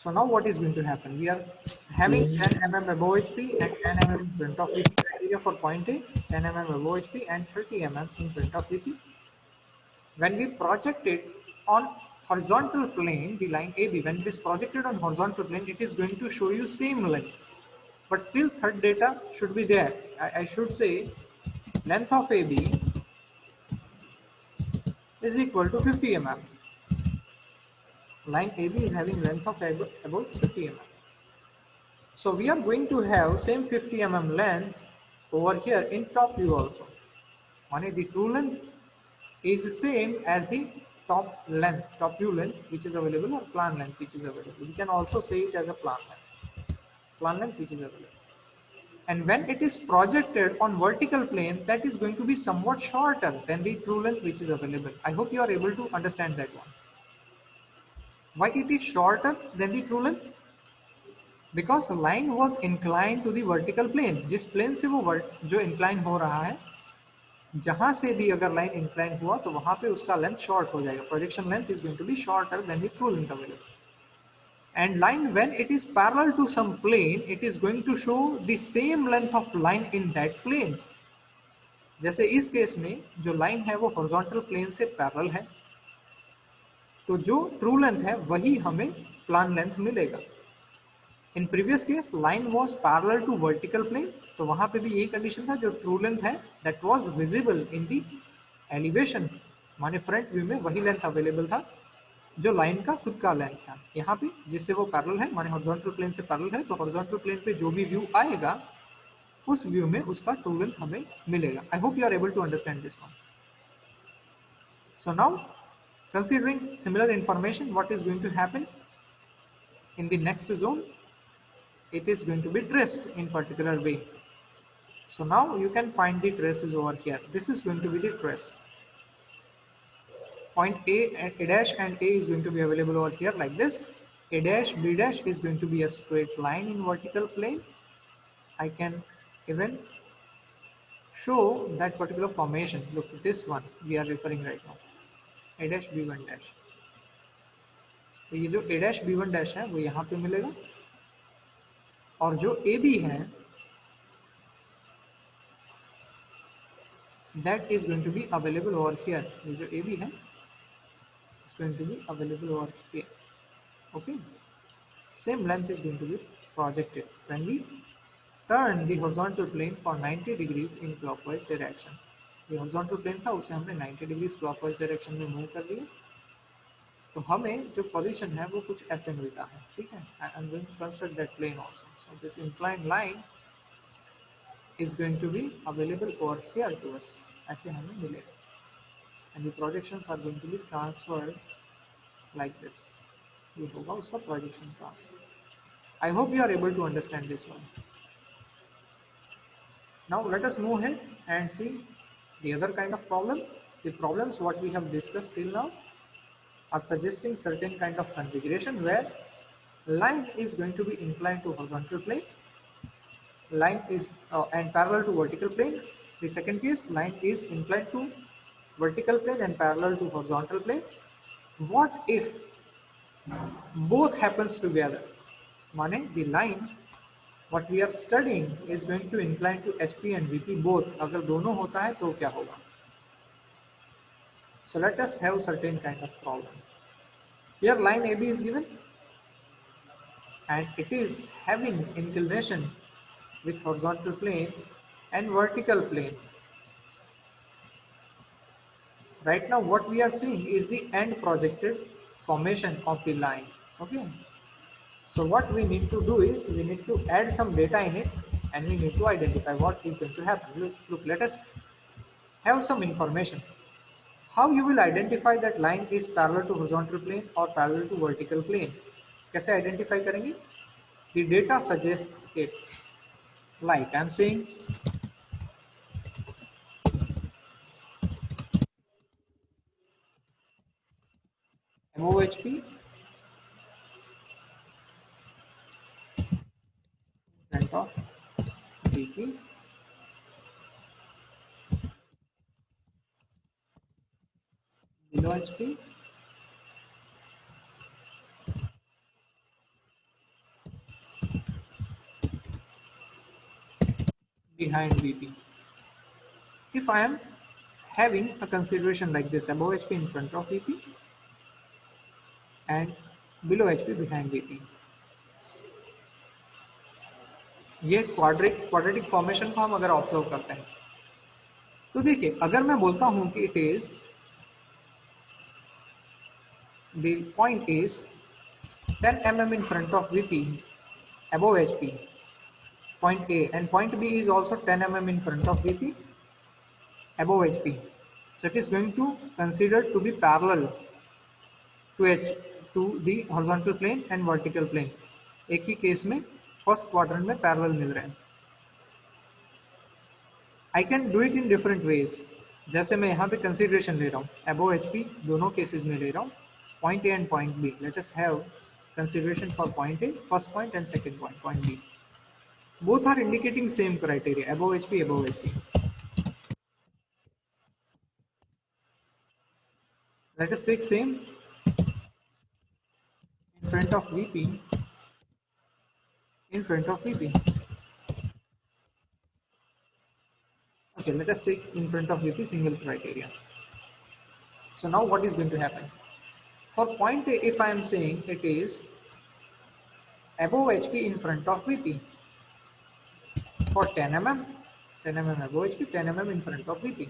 So now what is going to happen? We are having 10 mm above HP and 10 mm in front of VP criteria for point A, 10 mm above HP and 30 mm in front of VP. When we project it on horizontal plane, the line AB, when it is projected on horizontal plane, it is going to show you same length. But still third data should be there. I should say length of AB is equal to 50 mm. Line AB is having length of about 50 mm. So we are going to have same 50 mm length over here in top view also. The true length is the same as the top length, top view length which is available, or plan length which is available. We can also say it as a plan length which is available. And when it is projected on vertical plane, that is going to be somewhat shorter than the true length which is available. I hope you are able to understand that one. Why it is shorter than the true length? Because line was inclined to the vertical plane. जिस plane से वो जो incline हो रहा है, जहां से भी अगर लाइन इंक्लाइन हुआ तो वहां पे उसका लेंथ शॉर्ट हो जाएगा. Projection length is going to be shorter than the true length available. And line, when it is parallel to some plane, it is going to show the same length of line in that plane. जैसे इस case में जो line है वो horizontal plane से parallel है, तो जो ट्रू लेंथ है वही हमें प्लान लेंथ मिलेगा. In previous case line was parallel to vertical plane, तो वहां पे भी यही कंडीशन था. जो ट्रू लेंथ है that was visible in the elevation, माने फ्रंट व्यू में वही लेंथ अवेलेबल था जो लाइन का खुद का लेंथ था. यहाँ पे जिससे वो पैरेलल है, माने हॉरिजॉन्टल प्लेन से पैरेलल है, तो हॉरिजॉन्टल प्लेन पे जो भी व्यू आएगा उस व्यू में उसका ट्रू लेंथ हमें मिलेगा. I hope you are able to understand this one. So now considering similar information, what is going to happen in the next zone? It is going to be traced in particular way. So now you can find the traces over here. This is going to be the trace. Point A and A dash and A is going to be available over here like this. A dash, B dash is going to be a straight line in vertical plane. I can even show that particular formation. Look, this one we are referring right now. A dash, B1 dash. तो ये जो A dash B1 dash है वो यहाँ पे मिलेगा, और जो AB है that is going to be available over here. ये जो AB है is going to be available over here. Okay, same length is going to be projected when we turn the horizontal plane for 90 degrees in clockwise direction. ये horizontal plane था उसे हमने 90 degrees clockwise direction में move कर दिया, तो हमें जो position है वो कुछ ऐसे मिलता है. ठीक है, I am going to construct that plane also. So this inclined line is going to be available over here to us. ऐसे हमें मिलेगा, and the projections are going to be transferred like this. ये होगा उसका projection transfer. I hope you are able to understand this one. Now let us move ahead and see the other kind of problem. The problems what we have discussed till now are suggesting certain kind of configuration where line is going to be inclined to horizontal plane, line is and parallel to vertical plane. The second case, line is inclined to vertical plane and parallel to horizontal plane. What if both happens together? Meaning the line what we are studying is going to incline to HP and VP both. अगर दोनों होता है तो क्या होगा? So let us have certain kind of problem. Here line AB is given and it is having inclination with horizontal plane and vertical plane. Right now what we are seeing is the end projected formation of the line. Okay. So what we need to do is we need to add some data in it and we need to identify what is going to happen. Look, let us have some information. How you will identify that line is parallel to horizontal plane or parallel to vertical plane? कैसे identify करेंगे? The data suggests it. Like I am saying, MOHP front of BP below HP behind VP. If I am having a consideration like this, above HP in front of VP and below HP behind VP, ये quadratic formation को हम अगर observe करते हैं तो देखिए, अगर मैं बोलता हूं कि it is the point is 10 mm in front of VP above HP, point A, and point B is also 10 mm in front of VP above HP. So it is going to consider to be parallel to H to the horizontal plane and vertical plane. एक ही case में first quadrant में parallel मिल रहे हैं. I can do it in different ways. जैसे मैं यहाँ पे consideration ले रहा हूँ, above HP दोनों केसेस में ले रहा हूँ, point A and point B. Let us have consideration for point A, first point and second point, point B. Both are indicating same criteria, above HP, above HP. Let us take same in front of VP, in front of VP. Okay, let us take in front of VP single criteria. So now what is going to happen? For point A, if I am saying it is above HP in front of VP, for 10 mm, 10 mm above HP, 10 mm in front of VP.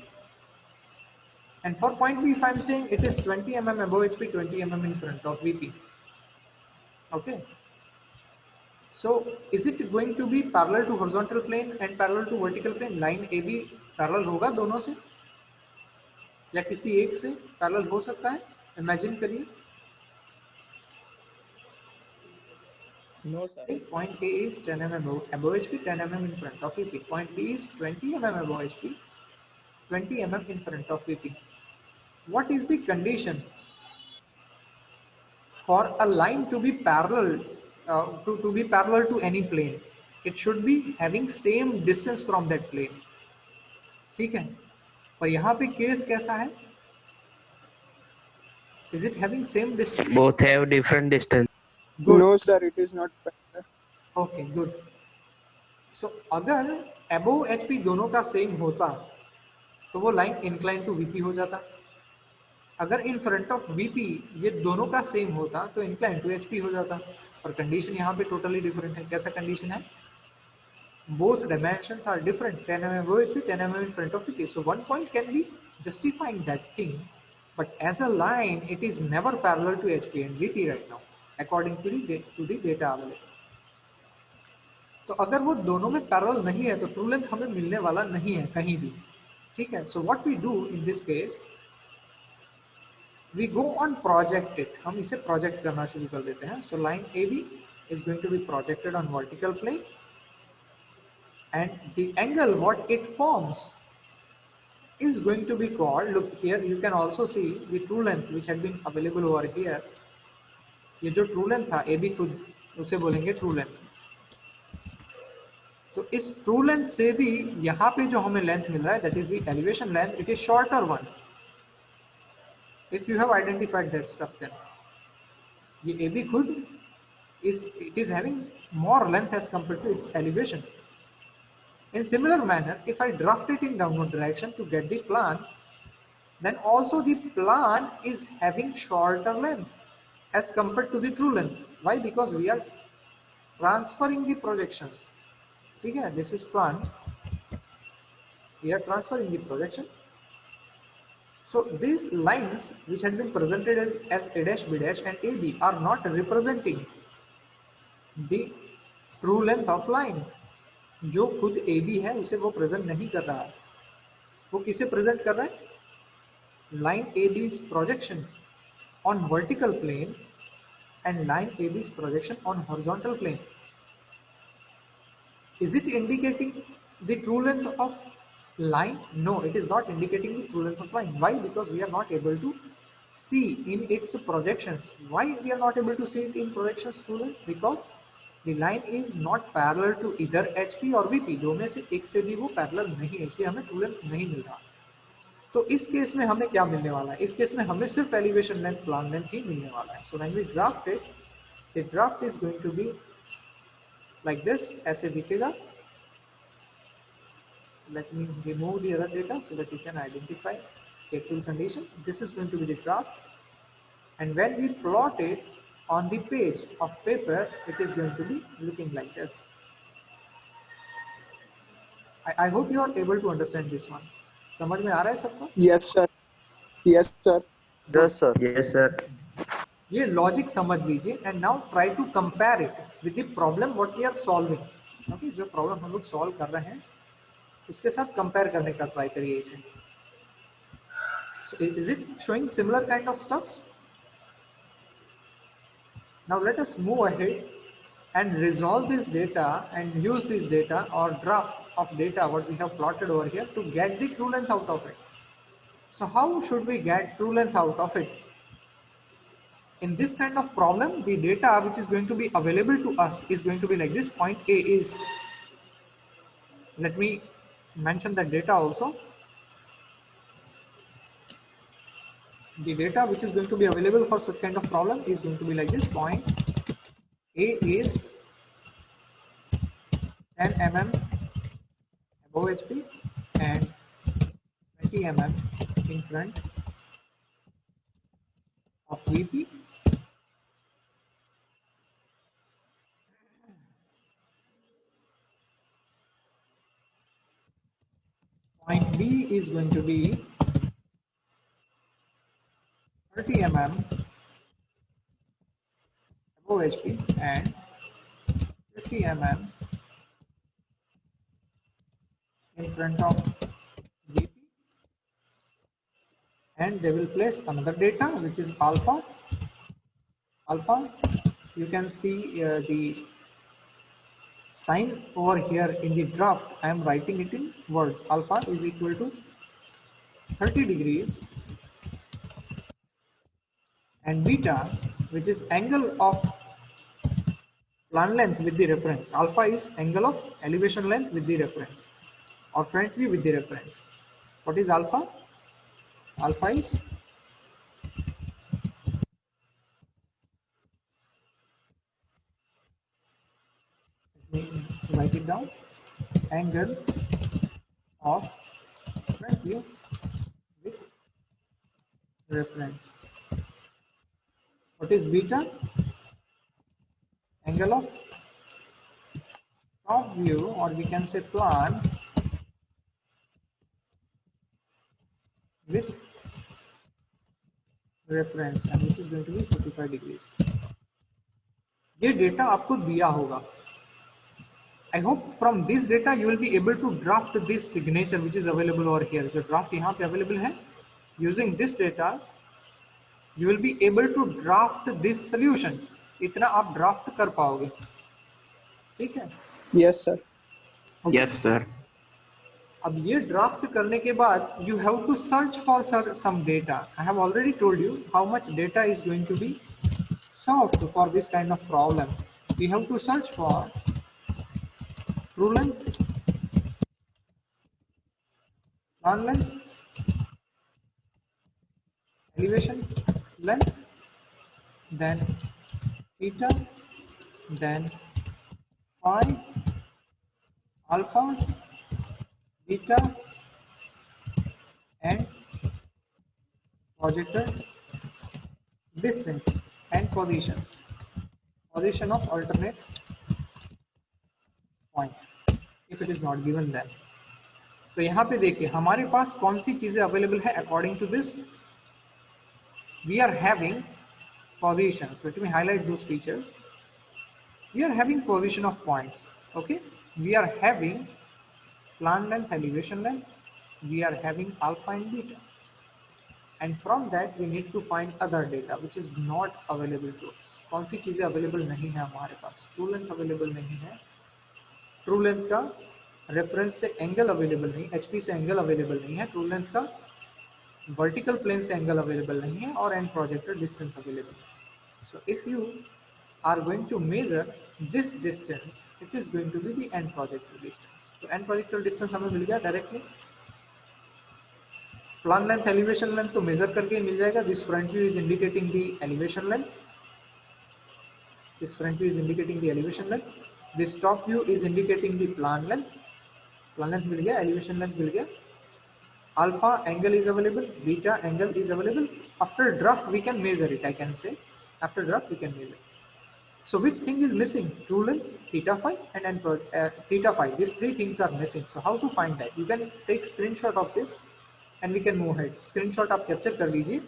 And for point B, if I am saying it is 20 mm above HP, 20 mm in front of VP. Okay. So is it going to be parallel to horizontal plane and parallel to vertical plane? Line AB parallel होगा दोनों से या किसी एक से parallel हो सकता है? Imagine करिए. No, sir. Point A is 10 mm above HP, 10 mm in front of VP. Point B is 20 mm above HP, 20 mm in front of VP. What is the condition for a line to be parallel to be parallel to any plane? It should be having same distance from that plane. ठीक है, पर यहाँ पे case कैसा है? Is it having same distance? Both have different distance. Good. No, sir, it is not parallel. Okay, good. So अगर above HP दोनों का सेम होता तो वो लाइन इंक्लाइन टू VP हो जाता. अगर इन फ्रंट ऑफ VP ये दोनों का सेम होता तो इंक्लाइन टू HP हो जाता. और कंडीशन यहाँ पे टोटली डिफरेंट है. कैसा कंडीशन है? Both dimensions are different, 10 mm above HP, 10 mm in front of VP. So one point can be justifying that thing, but as a line, it is never parallel to HP and VP right now, according to the data available. तो अगर वो दोनों में parallel नहीं है तो true length हमें मिलने वाला नहीं है कहीं भी. ठीक है. So what we do in this case, we go on project it. हम इसे प्रोजेक्ट करना शुरू कर देते हैं. So line AB is going to be projected on vertical plane, and the angle what it forms is going to be called, look here, you can also see the true length which had been available over here. ये जो true length था AB खुद उसे बोलेंगे true length. तो इस true length से भी यहाँ पे जो हमें length मिल रहा है, that is the elevation length, it is shorter one. If you have identified that stuff, then ये AB खुद it is having more length as compared to its elevation. In similar manner, if I draft it in downward direction to get the plan, then also the plan is having shorter length as compared to the true length. Why? Because we are transferring the projections. ठीक है, this is plan. We are transferring the projection. So these lines which had been presented as A dash, B dash and AB are not representing the true length of line. जो खुद AB है उसे वो present नहीं कर रहा है. वो किसे प्रेजेंट कर रहा है? Line AB's projection on vertical plane and line AB's projection on horizontal plane. Is it indicating the true length of line? No, it is not indicating the true length of line. Why? Because we are not able to see in its projections. Why we are not able to see it in projections true length? Because the line is not parallel to either HP or VP. दो में से एक से भी वो parallel नहीं है, इसलिए हमें ट्रू लेंथ नहीं मिल रहा. तो इस केस में हमें क्या मिलने वाला है? इस केस में हमें सिर्फ एलिवेशन लेंथ, प्लान लेंथ ही मिलने वाला है. So when we draft it, the draft is going to be like this. ऐसे दिखेगा. Let me remove the other data so that you can identify the actual condition. This is going to be the draft, and when we plot it on the page of paper, it is going to be looking like this. I hope you are able to understand this one. समझ में आ रहा है सबको? Yes, sir. Yes, sir. Good. Yes, sir. Yes, sir. ये logic समझ लीजिए and now try to compare it with the problem what we are solving. Okay, जो problem हम लोग सॉल्व कर रहे हैं उसके साथ कंपेयर करने का ट्राई करिए इसे। So is it showing similar kind of stuffs? Now let us move ahead and resolve this data and use this data or draft of data what we have plotted over here to get the true length out of it. So how should we get true length out of it? In this kind of problem, the data which is going to be available to us is going to be like this. Point A is, let me mention the data also. The data which is going to be available for such kind of problem is going to be like this. Point A is 10 mm above HP and 20 mm in front of VP. Point B is going to be 30 mm above HP and 50 mm in front of VP, and they will place another data which is alpha. Alpha, you can see the sign over here in the draft. I am writing it in words. Alpha is equal to 30 degrees, and beta, which is angle of plan length with the reference. Alpha is angle of elevation length with the reference, or front view with the reference. What is alpha? Alpha is write it down, angle of front view with reference. What is beta? Angle of top view, or we can say plan with reference, and which is going to be 45 degrees. ये data आपको दिया होगा. I hope from this data you will be able to draft this signature which is available over here. जो draft यहाँ पे available है, using this data you will be able to draft this solution. इतना आप draft कर पाओगे, ठीक है? Yes, sir. Okay. Yes, sir. अब ये ड्राफ्ट करने के बाद you have to search for some data. I have already told you how much data is going to be solved for this kind of problem. We have to search for true length, plan length, elevation length, then theta, then phi, alpha, beta, and projected distance and positions, position of alternate point if it is not given then. तो यहाँ पे देखिए हमारे पास कौन सी चीजें available है according to this. We are having positions. Let me highlight those features. We are having position of points. Okay, we are having plan length, elevation length. We are having alpha and beta, and from that we need to find other data which is not available to us. कौन सी चीजें available नहीं है हमारे पास? True length available नहीं है. True length का reference से angle available नहीं, HP से एंगल अवेलेबल नहीं है. ट्रू लेंथ का वर्टिकल प्लेन से एंगल अवेलेबल नहीं है, और एंड प्रोजेक्टेड डिस्टेंस अवेलेबल है. So if you are going to measure this distance, it is going to be the end projected distance. तो एंड प्रोजेक्टेड डिस्टेंस हमें मिल गया directly. Plan length, elevation length तो measure करके मिल जाएगा. This front view is indicating the elevation length. This front view is indicating the elevation length. This top view is indicating the plan length. Plan length मिल गया, elevation length मिल गया, alpha angle is available, beta angle is available. After draft we can measure it, I can say. After draft we can measure. So which thing is missing? True length, theta phi and theta phi. These three things are missing. So how to find that? You can take screenshot of this and we can move ahead. Screenshot आप capture कर लीजिए,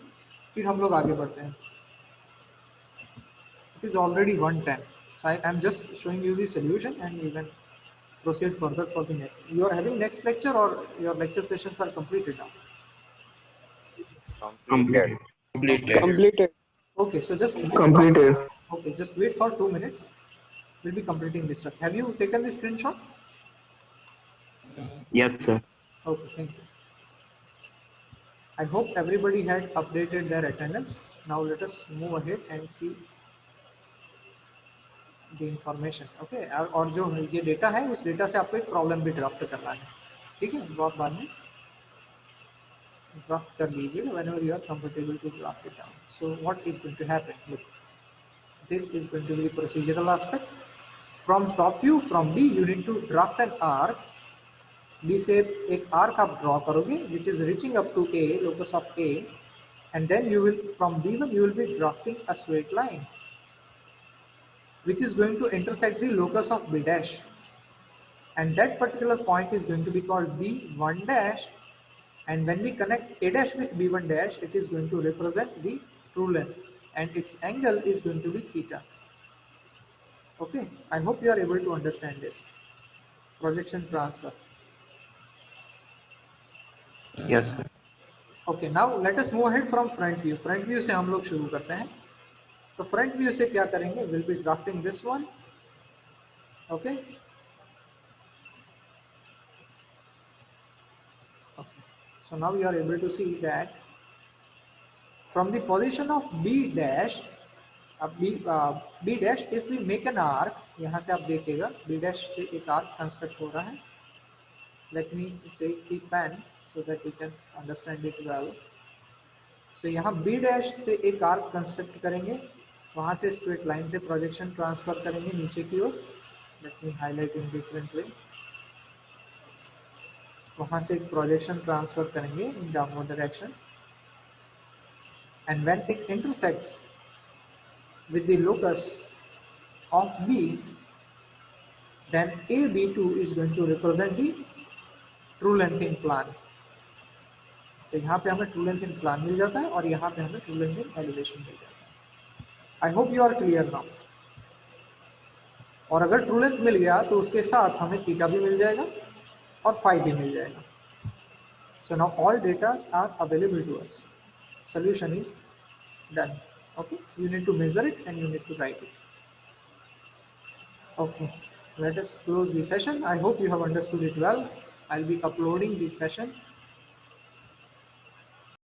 फिर हम लोग आगे बढ़ते हैं. It is already 1:10. So I am just showing you the solution and you can proceed further for the next. You are having next lecture or your lecture sessions are completed now? Completed. Completed. Okay, so just Completed. okay, just wait for 2 minutes. We'll be completing this stuff. Have you taken the screenshot? Yes, sir. Okay, thank you. I hope everybody had updated their attendance. Now let us move ahead and see the information. Okay, और जो ये data है उस data से आपको एक problem भी draft करना है. ठीक है, बहुत बाद में ड्राफ्ट कर लीजिए whenever you are comfortable to draft it down. So what is going to happen? Look, this is going to be the procedural aspect. From top view, from B, you need to draft an arc. B से एक arc आप draw करोगे, which is reaching up to A, locus of A, and then you will, from B1, you will be drafting a straight line, which is going to intersect the locus of B dash, and that particular point is going to be called B1 dash, and when we connect A dash with B1 dash, it is going to represent the true length, and its angle is going to be theta. Okay, I hope you are able to understand this. Projection transfer. Yes, sir. Okay, now let us move ahead from front view. Front view से हम लोग शुरू करते हैं. तो front view से क्या करेंगे? We'll be drafting this one. Okay. Okay. So now you are able to see that from the position of B dash, B dash, if we make an arc, यहाँ से आप देखिएगा B dash से एक arc construct हो रहा है. Let me take the pen so that you can understand it well. So यहाँ B dash से एक arc construct करेंगे, वहाँ से straight line से projection transfer करेंगे नीचे की ओर. Let me highlight in different way. वहाँ से एक projection transfer करेंगे in downward direction, and when it intersects with the locus of B, then AB2 is going to represent the true length in plan. तो यहाँ पे हमें true length in plan मिल जाता है और यहाँ पे हमें true length in elevation मिल जाता है. I hope you are clear now. और अगर true length मिल गया तो उसके साथ हमें theta भी मिल जाएगा और phi भी मिल जाएगा. So now all data are available to us. Solution is done. Okay, you need to measure it and you need to write it. Okay, let us close the session. I hope you have understood it well. I'll be uploading this session